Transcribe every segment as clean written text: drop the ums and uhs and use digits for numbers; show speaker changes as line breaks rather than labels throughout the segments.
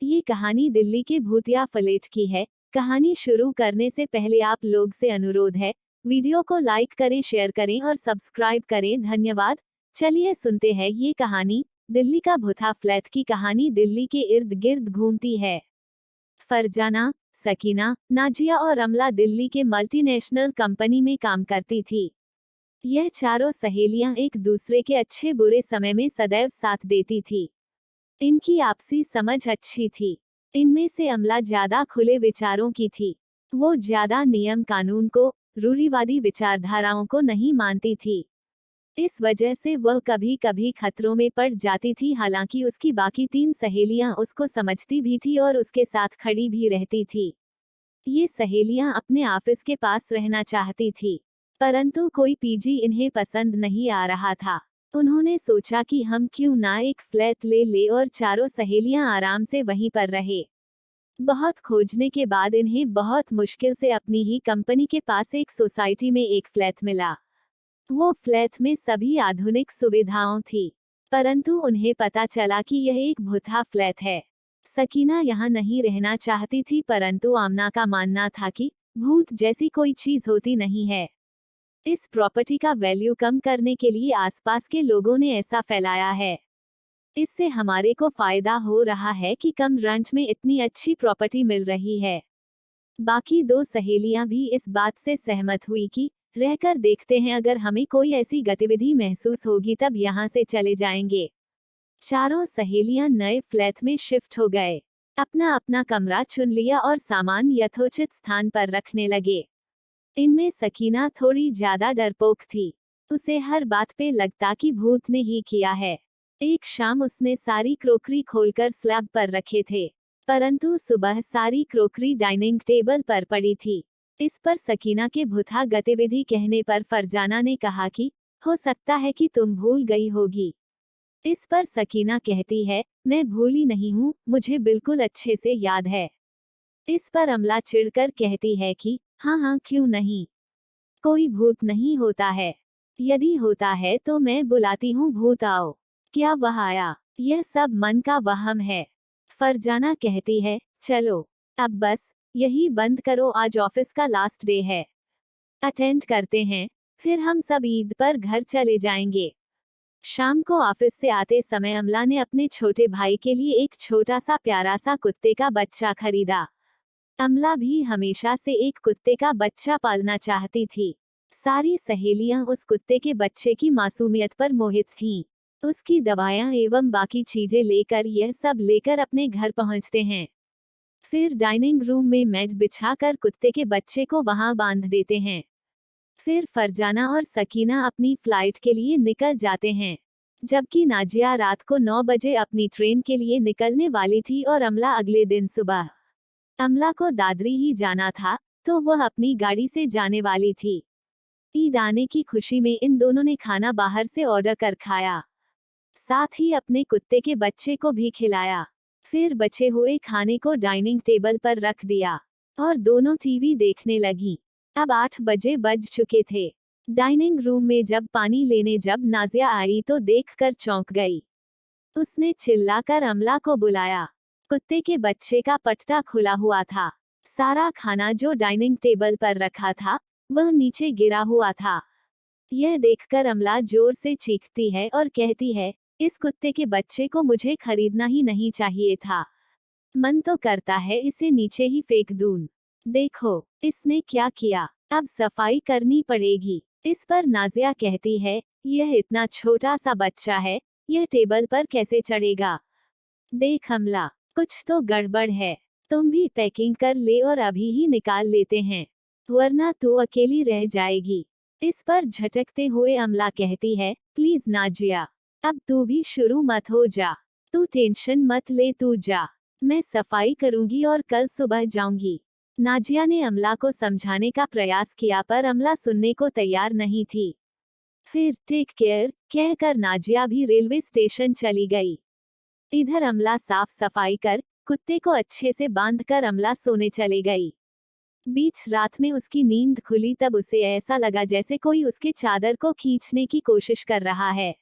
ये कहानी दिल्ली के भूतिया फ्लैट की है। कहानी शुरू करने से पहले आप लोग से अनुरोध है, वीडियो को लाइक करें, शेयर करें और सब्सक्राइब करें। धन्यवाद। चलिए सुनते हैं ये कहानी। दिल्ली का भूतिया फ्लैट की कहानी दिल्ली के इर्द गिर्द घूमती है। फरजाना, सकीना, नाजिया और अमला दिल्ली के मल्टीनेशनल कंपनी में काम करती थी। यह चारों सहेलियां एक दूसरे के अच्छे बुरे समय में सदैव साथ देती थी। इनकी आपसी समझ अच्छी थी। इनमें से अमला ज्यादा खुले विचारों की थी। वो ज्यादा नियम कानून को, रूढ़िवादी विचारधाराओं को नहीं मानती थी। इस वजह से वह कभी कभी खतरों में पड़ जाती थी। हालांकि उसकी बाकी तीन सहेलियां उसको समझती भी थी और उसके साथ खड़ी भी रहती थी। ये सहेलियां अपने ऑफिस के पास रहना चाहती थी, परंतु कोई पीजी इन्हें पसंद नहीं आ रहा था। उन्होंने सोचा कि हम क्यों ना एक फ्लैट ले और चारों सहेलियां आराम से वहीं पर रहे। बहुत खोजने के बाद इन्हें बहुत मुश्किल से अपनी ही कंपनी के पास एक सोसाइटी में एक फ्लैट मिला। वो फ्लैट में सभी आधुनिक सुविधाओं थी, परंतु उन्हें पता चला कि यह एक भूतिया फ्लैट है। सकीना यहाँ नहीं रहना चाहती थी, परंतु आमना का मानना था कि भूत जैसी कोई चीज होती नहीं है। इस प्रॉपर्टी का वैल्यू कम करने के लिए आसपास के लोगों ने ऐसा फैलाया है। इससे हमारे को फायदा हो रहा है कि कम रेंट में इतनी अच्छी प्रॉपर्टी मिल रही है। बाकी दो सहेलियां भी इस बात से सहमत हुई कि रहकर देखते हैं, अगर हमें कोई ऐसी गतिविधि महसूस होगी तब यहाँ से चले जाएंगे। चारों सहेलियां नए फ्लैट में शिफ्ट हो गए, अपना अपना कमरा चुन लिया और सामान यथोचित स्थान पर रखने लगे। इनमें सकीना थोड़ी ज्यादा डरपोक थी। उसे हर बात पे लगता कि भूत ने ही किया है। एक शाम उसने सारी क्रोकरी खोलकर स्लैब पर रखे थे, परंतु सुबह सारी क्रोकरी डाइनिंग टेबल पर पड़ी थी। इस पर सकीना के भूतिया गतिविधि कहने पर फरजाना ने कहा कि हो सकता है कि तुम भूल गई होगी। इस पर सकीना कहती है, मैं भूली नहीं हूँ, मुझे बिल्कुल अच्छे से याद है। इस पर अमला चिढ़कर कहती है कि हाँ हाँ, क्यों नहीं, कोई भूत नहीं होता है। यदि होता है तो मैं बुलाती हूँ, भूत आओ। क्या वह आया? यह सब मन का वहम है। फरजाना कहती है, चलो अब बस यही बंद करो, आज ऑफिस का लास्ट डे है, अटेंड करते हैं, फिर हम सब ईद पर घर चले जाएंगे। शाम को ऑफिस से आते समय अमला ने अपने छोटे भाई के लिए एक छोटा सा प्यारा सा कुत्ते का बच्चा खरीदा। अमला भी हमेशा से एक कुत्ते का बच्चा पालना चाहती थी। सारी सहेलियां उस कुत्ते के बच्चे की मासूमियत पर मोहित थीं। उसकी दवाएं एवं बाकी चीजें लेकर यह सब लेकर अपने घर पहुंचते हैं। फिर डाइनिंग रूम में मैट बिछाकर कुत्ते के बच्चे को वहां बांध देते हैं। फिर फरजाना और सकीना अपनी फ्लाइट के लिए निकल जाते हैं, जबकि नाजिया रात को 9 बजे अपनी ट्रेन के लिए निकलने वाली थी और अमला अगले दिन सुबह। अमला को दादरी ही जाना था, तो वह अपनी गाड़ी से जाने वाली थी। ईद आने की खुशी में इन दोनों ने खाना बाहर से ऑर्डर कर खाया, साथ ही अपने कुत्ते के बच्चे को भी खिलाया। फिर बचे हुए खाने को डाइनिंग टेबल पर रख दिया और दोनों टीवी देखने लगी। अब 8 बजे बज चुके थे। डाइनिंग रूम में जब पानी लेने जब नाजिया आई तो देखकर चौंक गई। उसने चिल्लाकर अमला को बुलाया। कुत्ते के बच्चे का पट्टा खुला हुआ था। सारा खाना जो डाइनिंग टेबल पर रखा था वह नीचे गिरा हुआ था। यह देखकर अमला जोर से चीखती है और कहती है, इस कुत्ते के बच्चे को मुझे खरीदना ही नहीं चाहिए था। मन तो करता है इसे नीचे ही फेंक दूं। देखो इसने क्या किया, अब सफाई करनी पड़ेगी। इस पर नाजिया कहती है, यह इतना छोटा सा बच्चा है, यह टेबल पर कैसे चढ़ेगा? देख अमला, कुछ तो गड़बड़ है। तुम भी पैकिंग कर ले और अभी ही निकाल लेते हैं, वरना तू अकेली रह जाएगी। इस पर झटकते हुए अमला कहती है, प्लीज नाजिया, अब तू भी शुरू मत हो जा। तू टेंशन मत ले, तू जा, मैं सफाई करूंगी और कल सुबह जाऊंगी। नाजिया ने अमला को समझाने का प्रयास किया, पर अमला सुनने को तैयार नहीं थी। फिर टेक केयर कहकर नाजिया भी रेलवे स्टेशन चली गई। इधर अमला साफ सफाई कर कुत्ते को अच्छे से बांधकर अमला सोने चली गई। बीच रात में उसकी नींद खुली तब उसे ऐसा लगा जैसे कोई उसके चादर को खींचने की कोशिश कर रहा है।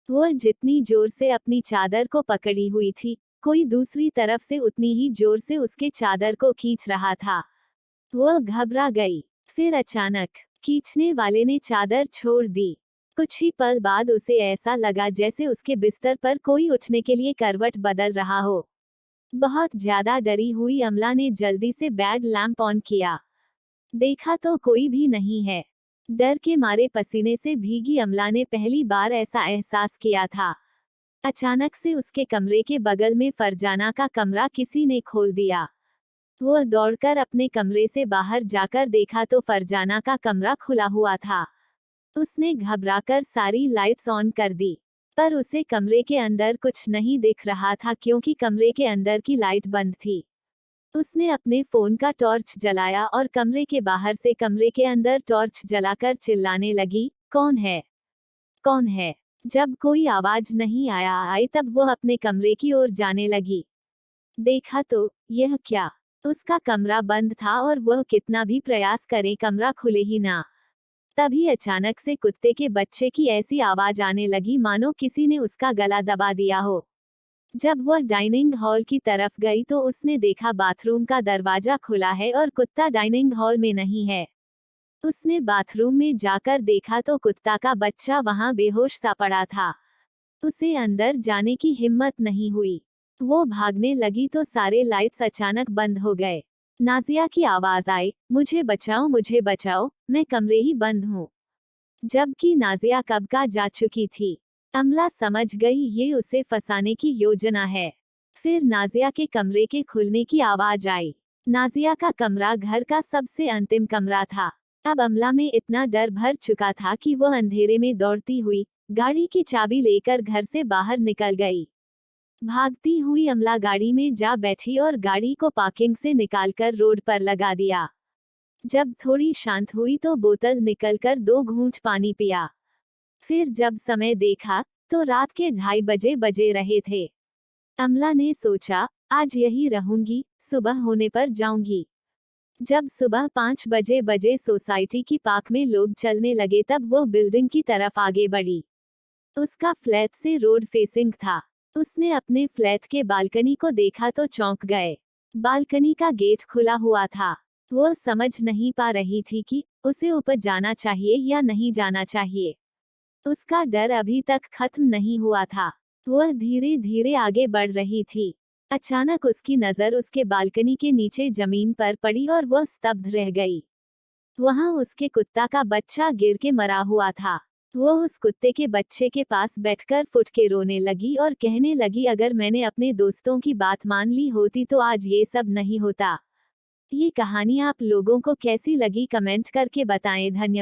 वह जितनी जोर से अपनी चादर को पकड़ी हुई थी, कोई दूसरी तरफ से उतनी ही जोर से उसके चादर को खींच रहा था। वह घबरा गई। फिर अचानक खींचने वाले ने चादर छोड़ दी। कुछ ही पल बाद उसे ऐसा लगा जैसे उसके बिस्तर पर कोई उठने के लिए करवट बदल रहा हो। बहुत ज्यादा डरी हुई अमला ने जल्दी से बेड लैंप ऑन किया। देखा तो कोई भी नहीं है। डर के मारे पसीने से भीगी अमला ने पहली बार ऐसा एहसास किया था। अचानक से उसके कमरे के बगल में फरजाना का कमरा किसी ने खोल दिया। वह दौड़कर अपने कमरे से बाहर जाकर देखा तो फरजाना का कमरा खुला हुआ था। उसने घबराकर सारी लाइट्स ऑन कर दी, पर उसे कमरे के अंदर कुछ नहीं दिख रहा था क्योंकि कमरे के अंदर की लाइट बंद थी। उसने अपने फोन का टॉर्च जलाया और कमरे के बाहर से कमरे के अंदर टॉर्च जलाकर चिल्लाने लगी, कौन है? कौन है? जब कोई आवाज नहीं आई तब वह अपने कमरे की ओर जाने लगी। देखा तो यह क्या? उसका कमरा बंद था और वह कितना भी प्रयास करे कमरा खुले ही ना। तभी अचानक से कुत्ते के बच्चे की ऐसी आवाज आने लगी मानो किसी ने उसका गला दबा दिया हो। जब वह डाइनिंग हॉल की तरफ गई तो उसने देखा बाथरूम का दरवाजा खुला है और कुत्ता डाइनिंग हॉल में नहीं है। उसने बाथरूम में जाकर देखा तो कुत्ता का बच्चा वहां बेहोश सा पड़ा था। उसे अंदर जाने की हिम्मत नहीं हुई। वो भागने लगी तो सारे लाइट्स अचानक बंद हो गए। नाजिया की आवाज आई, मुझे बचाओ, मैं कमरे ही बंद हूँ। जबकि नाजिया कब का जा चुकी थी। अमला समझ गई ये उसे फंसाने की योजना है। फिर नाजिया के कमरे के खुलने की आवाज आई। नाजिया का कमरा घर का सबसे अंतिम कमरा था। अब अमला में इतना डर भर चुका था कि वह अंधेरे में दौड़ती हुई गाड़ी की चाबी लेकर घर से बाहर निकल गई। भागती हुई अमला गाड़ी में जा बैठी और गाड़ी को पार्किंग से निकालकर रोड पर लगा दिया। जब थोड़ी शांत हुई तो बोतल निकलकर 2 घूंट पानी पिया। फिर जब समय देखा तो रात के 2:30 बजे रहे थे। अमला ने सोचा, आज यही रहूंगी, सुबह होने पर जाऊंगी। जब सुबह 5 बजे सोसाइटी की पार्क में लोग चलने लगे तब वो बिल्डिंग की तरफ आगे बढ़ी। उसका फ्लैट से रोड फेसिंग था। उसने अपने फ्लैट के बालकनी को देखा तो चौंक गए। बालकनी का गेट खुला हुआ था। वो समझ नहीं पा रही थी कि उसे ऊपर जाना चाहिए या नहीं जाना चाहिए। उसका डर अभी तक खत्म नहीं हुआ था। वह धीरे धीरे आगे बढ़ रही थी। अचानक उसकी नजर उसके बालकनी के नीचे जमीन पर पड़ी और वह स्तब्ध रह गई। वहां उसके कुत्ता का बच्चा गिर के मरा हुआ था। वो उस कुत्ते के बच्चे के पास बैठकर फुट के रोने लगी और कहने लगी, अगर मैंने अपने दोस्तों की बात मान ली होती तो आज ये सब नहीं होता। ये कहानी आप लोगों को कैसी लगी कमेंट करके बताएं। धन्यवाद।